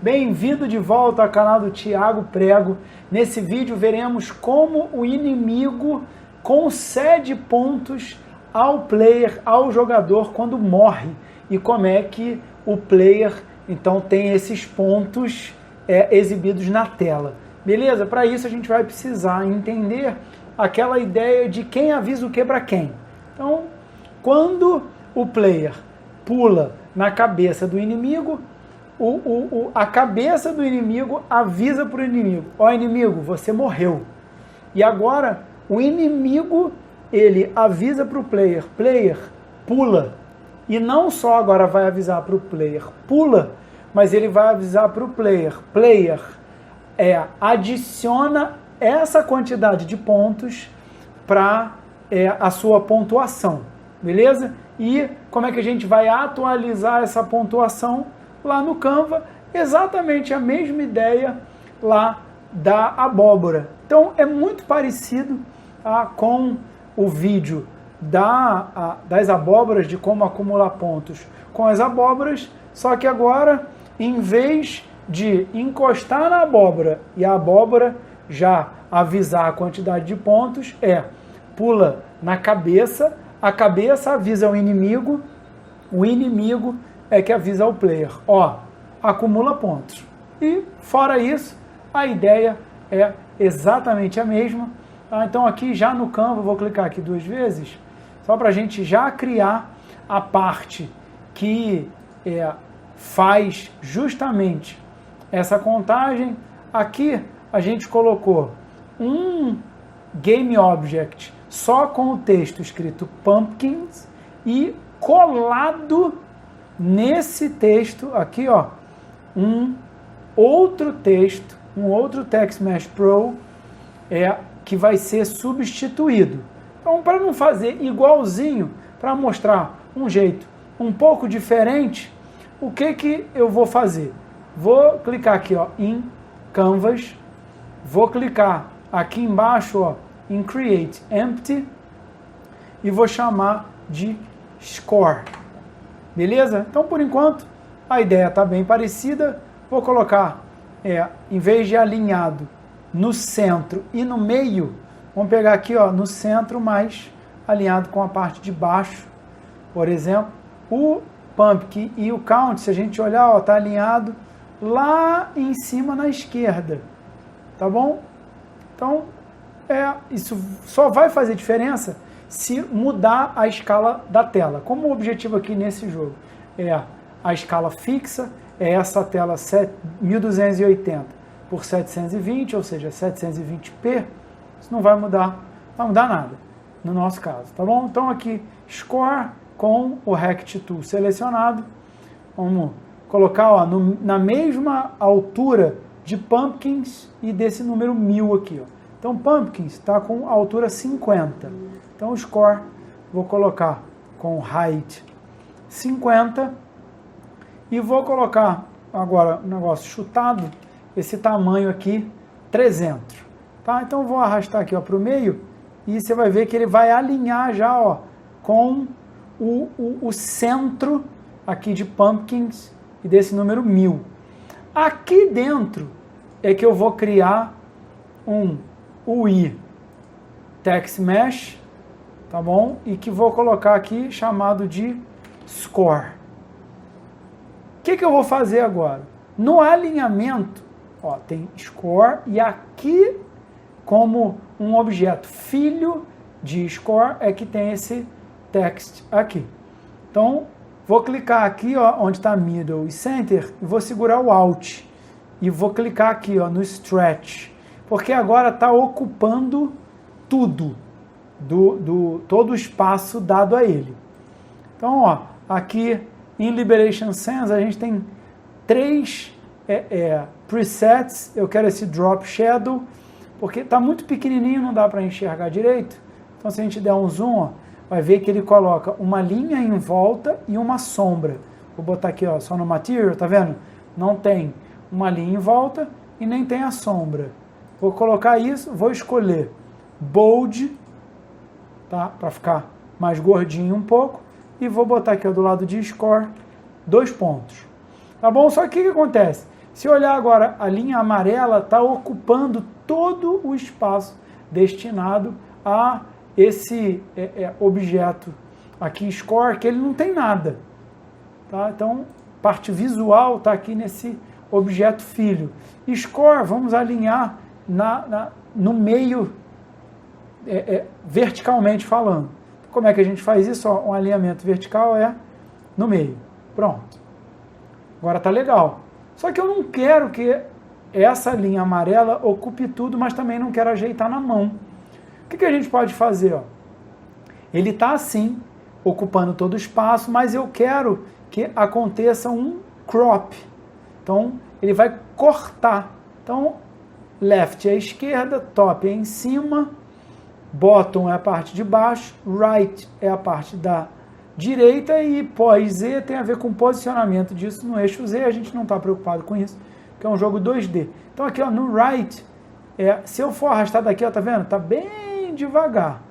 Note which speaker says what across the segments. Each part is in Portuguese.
Speaker 1: Bem-vindo de volta ao canal do Thiago Prego. Nesse vídeo veremos como o inimigo concede pontos ao player, ao jogador quando morre, e como é que o player então tem esses pontos exibidos na tela. Beleza? Para isso a gente vai precisar entender aquela ideia de quem avisa o que para quem. Então, quando o player pula na cabeça do inimigo, a cabeça do inimigo avisa para o inimigo: ó, inimigo, você morreu. E agora o inimigo, ele avisa para o player: player, pula. E não só agora vai avisar para o player: pula, mas ele vai avisar para o player: player, adiciona essa quantidade de pontos para a sua pontuação. Beleza? E como é que a gente vai atualizar essa pontuação? Lá no Canva, exatamente a mesma ideia lá da abóbora. Então é muito parecido com o vídeo das abóboras, de como acumular pontos com as abóboras, só que agora, em vez de encostar na abóbora e a abóbora já avisar a quantidade de pontos, pula na cabeça, a cabeça avisa o inimigo é que avisa o player: ó, acumula pontos. E fora isso, a ideia é exatamente a mesma. Então aqui já no Canva, vou clicar aqui 2 vezes, só para a gente já criar a parte que faz justamente essa contagem. Aqui a gente colocou um Game Object só com o texto escrito Pumpkins e colado nesse texto aqui, ó, um outro texto, um outro Text Mesh Pro que vai ser substituído. Então, para não fazer igualzinho, para mostrar um jeito um pouco diferente, o que eu vou fazer? Vou clicar aqui, ó, em Canvas, vou clicar aqui embaixo, ó, em Create Empty e vou chamar de Score. Beleza? Então, por enquanto, a ideia está bem parecida. Vou colocar, em vez de alinhado no centro e no meio, vamos pegar aqui, ó, no centro, mas alinhado com a parte de baixo. Por exemplo, o Pumpkin e o Count, se a gente olhar, ó, tá alinhado lá em cima na esquerda. Tá bom? Então, isso só vai fazer diferença se mudar a escala da tela. Como o objetivo aqui nesse jogo a escala fixa, essa tela 1280 por 720, ou seja, 720p, isso não vai mudar nada no nosso caso, tá bom? Então aqui, Score com o Rect Tool selecionado, vamos colocar, ó, na mesma altura de Pumpkins e desse número 1000 aqui, ó. Então Pumpkins está com altura 50. Então o Score vou colocar com Height 50 e vou colocar agora um negócio chutado, esse tamanho aqui 300. Tá? Então eu vou arrastar aqui para o meio e você vai ver que ele vai alinhar já, ó, com o centro aqui de Pumpkins e desse número 1000. Aqui dentro é que eu vou criar um UI Text Mesh, tá bom? E que vou colocar aqui chamado de Score. O que eu vou fazer agora? No alinhamento, ó, tem Score e aqui, como um objeto filho de Score, é que tem esse text aqui. Então, vou clicar aqui, ó, onde está Middle e Center, e vou segurar o Alt. E vou clicar aqui, ó, no Stretch, porque agora está ocupando tudo, todo o espaço dado a ele. Então, ó, aqui em Liberation Sense a gente tem 3 presets. Eu quero esse Drop Shadow, porque está muito pequenininho, não dá para enxergar direito. Então, se a gente der um zoom, ó, vai ver que ele coloca uma linha em volta e uma sombra. Vou botar aqui, ó, só no Material, tá vendo? Não tem uma linha em volta e nem tem a sombra. Vou colocar isso, vou escolher Bold, tá? Para ficar mais gordinho um pouco. E vou botar aqui, ó, do lado de Score 2 pontos. Tá bom? Só que o que acontece? Se olhar agora, a linha amarela está ocupando todo o espaço destinado a esse objeto aqui, score, que ele não tem nada. Tá? Então, parte visual está aqui nesse objeto filho. Score, vamos alinhar no meio, verticalmente falando. Como é que a gente faz isso? Ó, um alinhamento vertical é no meio. Pronto. Agora tá legal. Só que eu não quero que essa linha amarela ocupe tudo, mas também não quero ajeitar na mão. O que a gente pode fazer? Ó? Ele está assim, ocupando todo o espaço, mas eu quero que aconteça um crop. Então, ele vai cortar. Então, left é a esquerda, top é em cima, bottom é a parte de baixo, right é a parte da direita e pós-Z tem a ver com o posicionamento disso no eixo Z. A gente não está preocupado com isso, porque é um jogo 2D. Então, aqui ó, no right, se eu for arrastar daqui, ó, tá vendo? Tá bem devagar.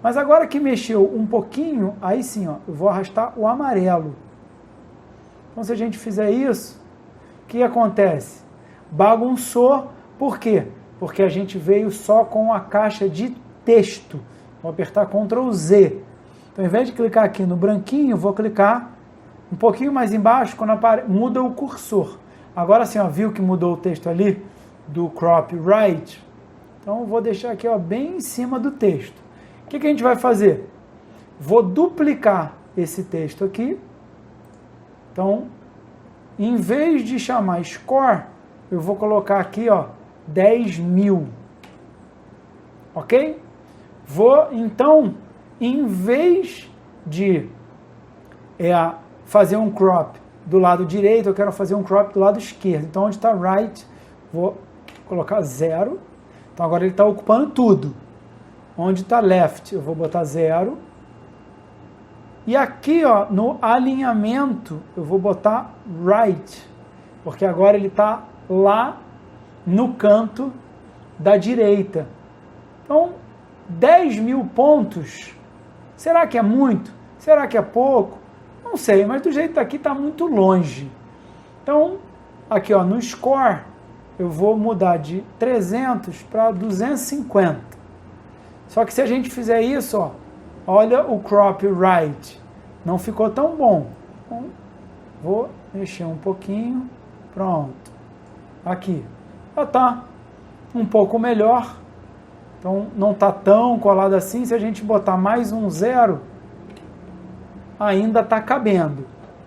Speaker 1: Mas agora que mexeu um pouquinho, aí sim, ó, eu vou arrastar o amarelo. Então, se a gente fizer isso, o que acontece? Bagunçou. Por quê? Porque a gente veio só com a caixa de texto. Vou apertar Ctrl Z. Então, ao invés de clicar aqui no branquinho, vou clicar um pouquinho mais embaixo, quando muda o cursor. Agora sim, ó, viu que mudou o texto ali do crop right? Então, eu vou deixar aqui ó, bem em cima do texto. O que a gente vai fazer? Vou duplicar esse texto aqui. Então, em vez de chamar score, eu vou colocar aqui, ó, 10.000. Ok? Vou, então, em vez de fazer um crop do lado direito, eu quero fazer um crop do lado esquerdo. Então, onde está right, vou colocar 0. Então, agora ele está ocupando tudo. Onde está left, eu vou botar 0. E aqui, ó, no alinhamento, eu vou botar right, porque agora ele está lá no canto da direita. Então, 10.000 pontos, será que é muito? Será que é pouco? Não sei, mas do jeito daqui está muito longe. Então, aqui ó, no score, eu vou mudar de 300 para 250. Só que se a gente fizer isso, ó, olha o crop right, não ficou tão bom. Então, vou mexer um pouquinho, pronto. Aqui, já está um pouco melhor. Então, não está tão colado assim. Se a gente botar mais um 0, ainda está cabendo.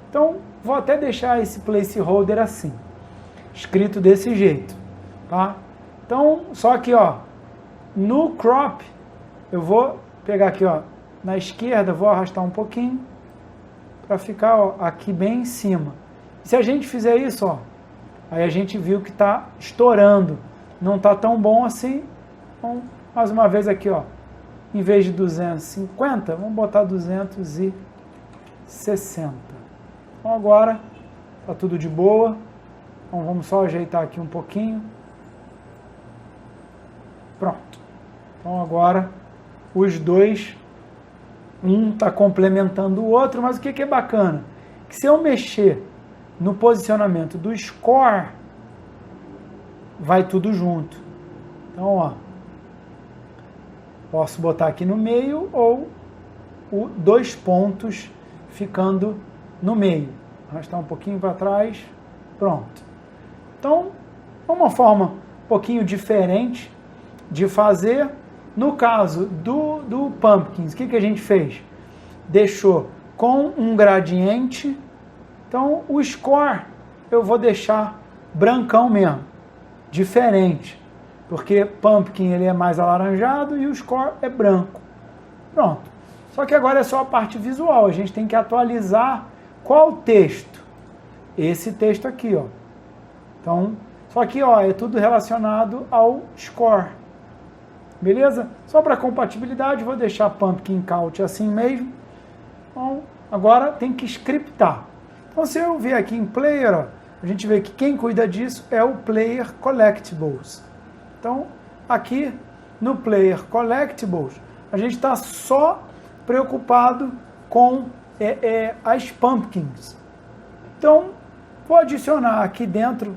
Speaker 1: Então, vou até deixar esse placeholder assim, escrito desse jeito, tá? Então, só que, ó, no crop, eu vou pegar aqui, ó, na esquerda, vou arrastar um pouquinho, para ficar, ó, aqui bem em cima. Se a gente fizer isso, ó, aí a gente viu que está estourando, não está tão bom assim. Então, mais uma vez aqui, ó, em vez de 250, vamos botar 260. Então agora está tudo de boa. Então vamos só ajeitar aqui um pouquinho. Pronto. Então agora os dois, um está complementando o outro, mas o que é bacana? Que se eu mexer no posicionamento do score, vai tudo junto. Então, ó, posso botar aqui no meio ou dois pontos ficando no meio. Arrastar um pouquinho para trás. Pronto. Então, é uma forma um pouquinho diferente de fazer. No caso do Pumpkins, o que a gente fez? Deixou com um gradiente. Então, o score eu vou deixar brancão mesmo. Diferente. Porque Pumpkin ele é mais alaranjado e o score é branco. Pronto. Só que agora é só a parte visual. A gente tem que atualizar qual texto? Esse texto aqui, ó. Então, só que, ó, é tudo relacionado ao score. Beleza? Só para compatibilidade, vou deixar Pumpkin Count assim mesmo. Então, agora tem que scriptar. Então, se eu ver aqui em Player, ó, a gente vê que quem cuida disso é o Player Collectibles. Então, aqui no Player Collectibles, a gente está só preocupado com as Pumpkins. Então, vou adicionar aqui dentro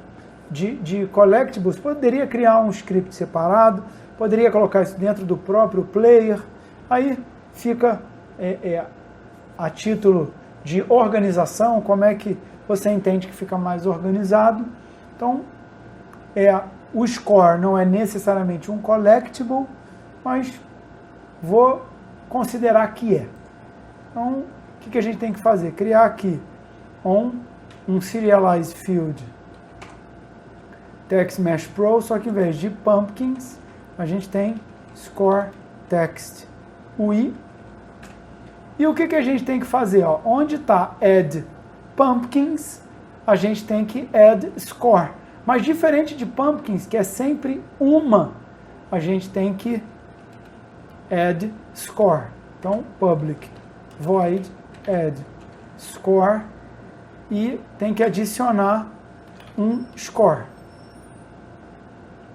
Speaker 1: de collectibles, poderia criar um script separado, poderia colocar isso dentro do próprio player, aí fica a título de organização, como é que você entende que fica mais organizado. Então, o score não é necessariamente um collectible, mas vou considerar que é. Então, o que a gente tem que fazer? Criar aqui um serialize field text mesh pro, só que em vez de pumpkins, a gente tem score text UI. E o que a gente tem que fazer? Ó, onde está add pumpkins, a gente tem que add score. Mas diferente de pumpkins, que é sempre uma, a gente tem que add score. Então, public void add score e tem que adicionar um score.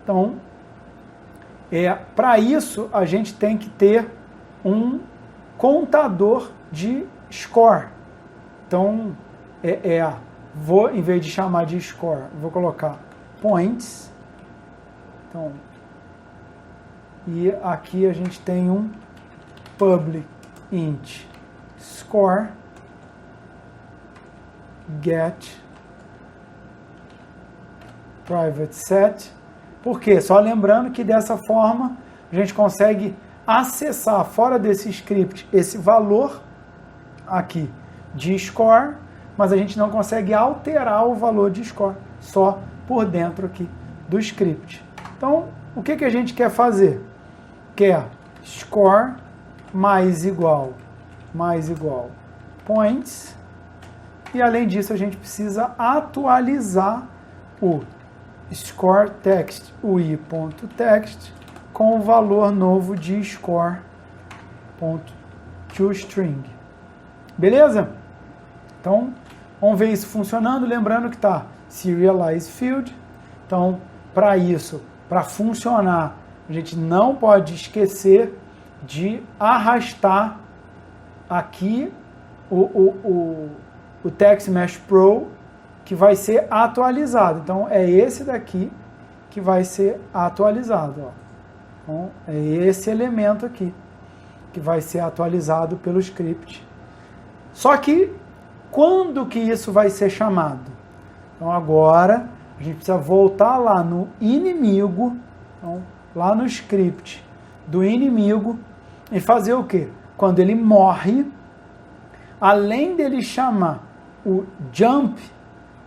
Speaker 1: Então, para isso, a gente tem que ter um contador de score. Então, vou, em vez de chamar de score, vou colocar points. Então, e aqui a gente tem um public int score get private set. Por quê? Só lembrando que dessa forma a gente consegue acessar fora desse script esse valor aqui de score, mas a gente não consegue alterar o valor de score só por dentro aqui do script. Então, o que a gente quer fazer? Quer score mais igual points, e além disso a gente precisa atualizar o score text ui.text com o valor novo de score.toString. Beleza? Então, vamos ver isso funcionando, lembrando que está serialize field. Então, para isso, para funcionar, a gente não pode esquecer de arrastar aqui o Text Mesh Pro, que vai ser atualizado. Então, é esse daqui que vai ser atualizado. Ó. Então, é esse elemento aqui que vai ser atualizado pelo script. Só que, quando que isso vai ser chamado? Então, agora, a gente precisa voltar lá no inimigo, então, lá no script do inimigo, e fazer o quê? Quando ele morre, além dele chamar o jump,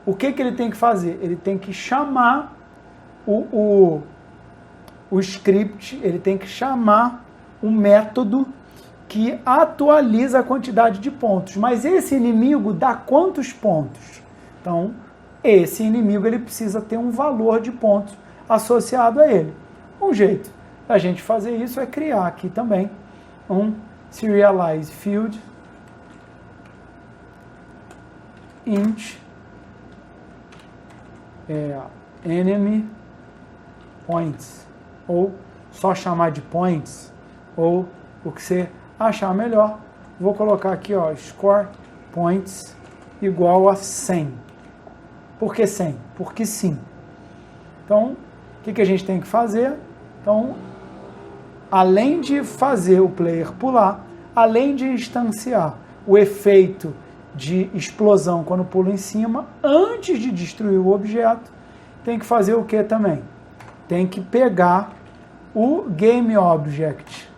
Speaker 1: o que ele tem que fazer? Ele tem que chamar o script, ele tem que chamar um método que atualiza a quantidade de pontos. Mas esse inimigo dá quantos pontos? Então, esse inimigo ele precisa ter um valor de pontos associado a ele. Um jeito da gente fazer isso é criar aqui também um serialize field int enemy points, ou só chamar de points, ou o que você achar melhor. Vou colocar aqui, ó, score points igual a 100. Por que 100? Porque sim. Então, o que a gente tem que fazer? Então, além de fazer o player pular, além de instanciar o efeito de explosão quando pula em cima, antes de destruir o objeto, tem que fazer o que também? Tem que pegar o GameObject,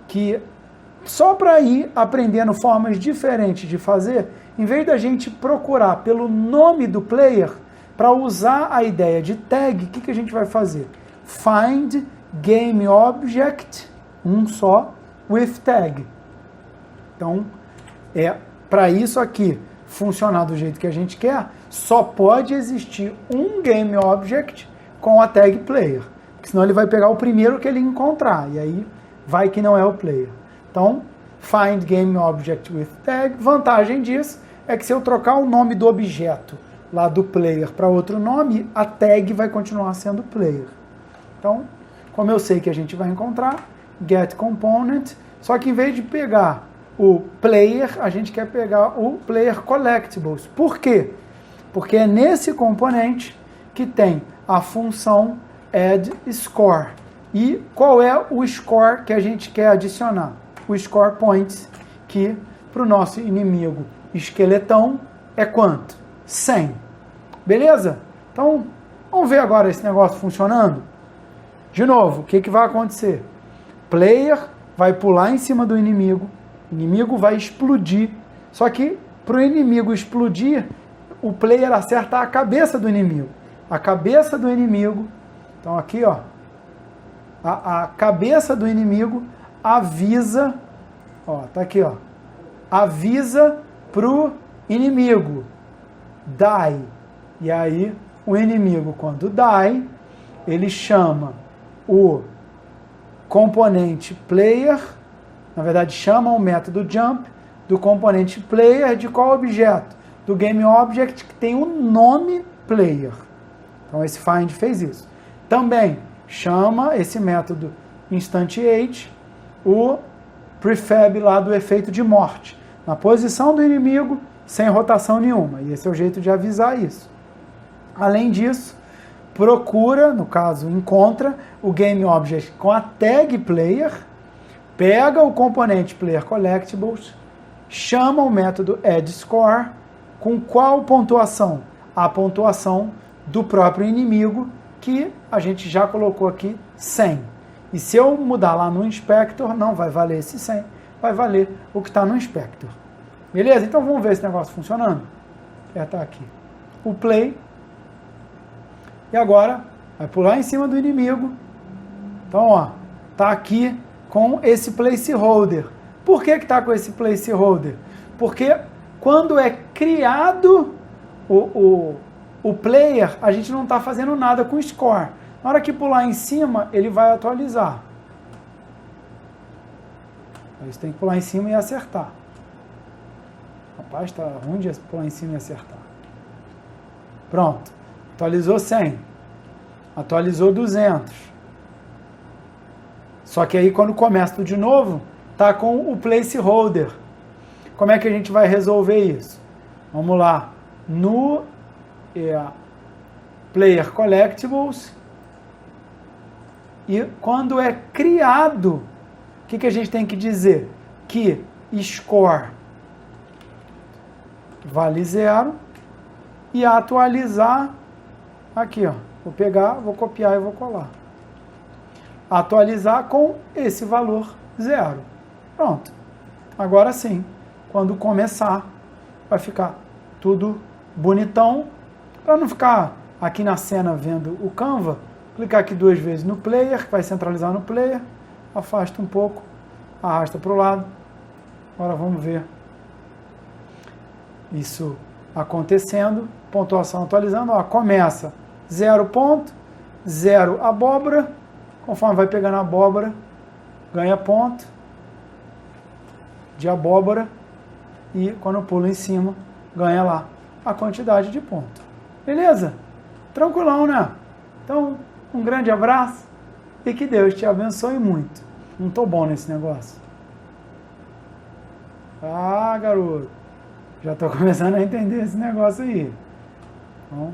Speaker 1: que só para ir aprendendo formas diferentes de fazer, em vez da gente procurar pelo nome do player, para usar a ideia de tag, o que a gente vai fazer? Find GameObject, um só, with tag. Então, para isso aqui funcionar do jeito que a gente quer, só pode existir um GameObject com a tag player, porque senão ele vai pegar o primeiro que ele encontrar, e aí vai que não é o player. Então, find GameObject with tag. Vantagem disso é que se eu trocar o nome do objeto lá do player para outro nome, a tag vai continuar sendo player. Então, como eu sei que a gente vai encontrar, get component, só que em vez de pegar o player, a gente quer pegar o player collectibles. Por quê? Porque é nesse componente que tem a função add score. E qual é o score que a gente quer adicionar? O score points, que para o nosso inimigo esqueletão é quanto? 100. Beleza? Então, vamos ver agora esse negócio funcionando? De novo, o que vai acontecer? Player vai pular em cima do inimigo, o inimigo vai explodir, só que para o inimigo explodir, o player acerta a cabeça do inimigo. A cabeça do inimigo, então aqui ó, a cabeça do inimigo avisa, ó, tá aqui ó, avisa pro inimigo, die. E aí o inimigo, quando die, ele chama o componente player, na verdade chama o método jump do componente player de qual objeto? Do GameObject que tem o nome player. Então esse find fez isso. Também chama esse método instantiate o prefab lá do efeito de morte, na posição do inimigo, sem rotação nenhuma. E esse é o jeito de avisar isso. Além disso, procura, no caso, encontra o GameObject com a tag player, pega o componente player collectibles, chama o método addScore, com qual pontuação? A pontuação do próprio inimigo, que a gente já colocou aqui 100. E se eu mudar lá no Inspector, não vai valer esse 100, vai valer o que está no Inspector. Beleza? Então vamos ver esse negócio funcionando. Apertar aqui o play. E agora vai pular em cima do inimigo. Então, ó, tá aqui com esse placeholder. Por que está com esse placeholder? Porque quando é criado o player, a gente não está fazendo nada com o score. Na hora que pular em cima, ele vai atualizar. Aí você tem que pular em cima e acertar. Rapaz, tá ruim de pular em cima e acertar. Pronto. Atualizou 100. Atualizou 200. Só que aí quando começa tudo de novo, tá com o placeholder. Como é que a gente vai resolver isso? Vamos lá. No Player Collectibles. E quando é criado, o que a gente tem que dizer? Que score vale 0 e atualizar aqui, ó. Vou pegar, vou copiar e vou colar. Atualizar com esse valor 0. Pronto. Agora sim, quando começar, vai ficar tudo bonitão. Para não ficar aqui na cena vendo o Canva, clicar aqui 2 vezes no player, que vai centralizar no player, afasta um pouco, arrasta para o lado. Agora vamos ver isso acontecendo, pontuação atualizando, ó, começa 0 ponto, 0 abóbora, conforme vai pegando a abóbora, ganha ponto de abóbora e quando pula em cima, ganha lá a quantidade de ponto. Beleza? Tranquilão, né? Então, um grande abraço e que Deus te abençoe muito. Não tô bom nesse negócio. Ah, garoto, já tô começando a entender esse negócio aí. Então,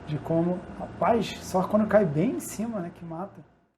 Speaker 1: de como, rapaz, só quando cai bem em cima, né, que mata.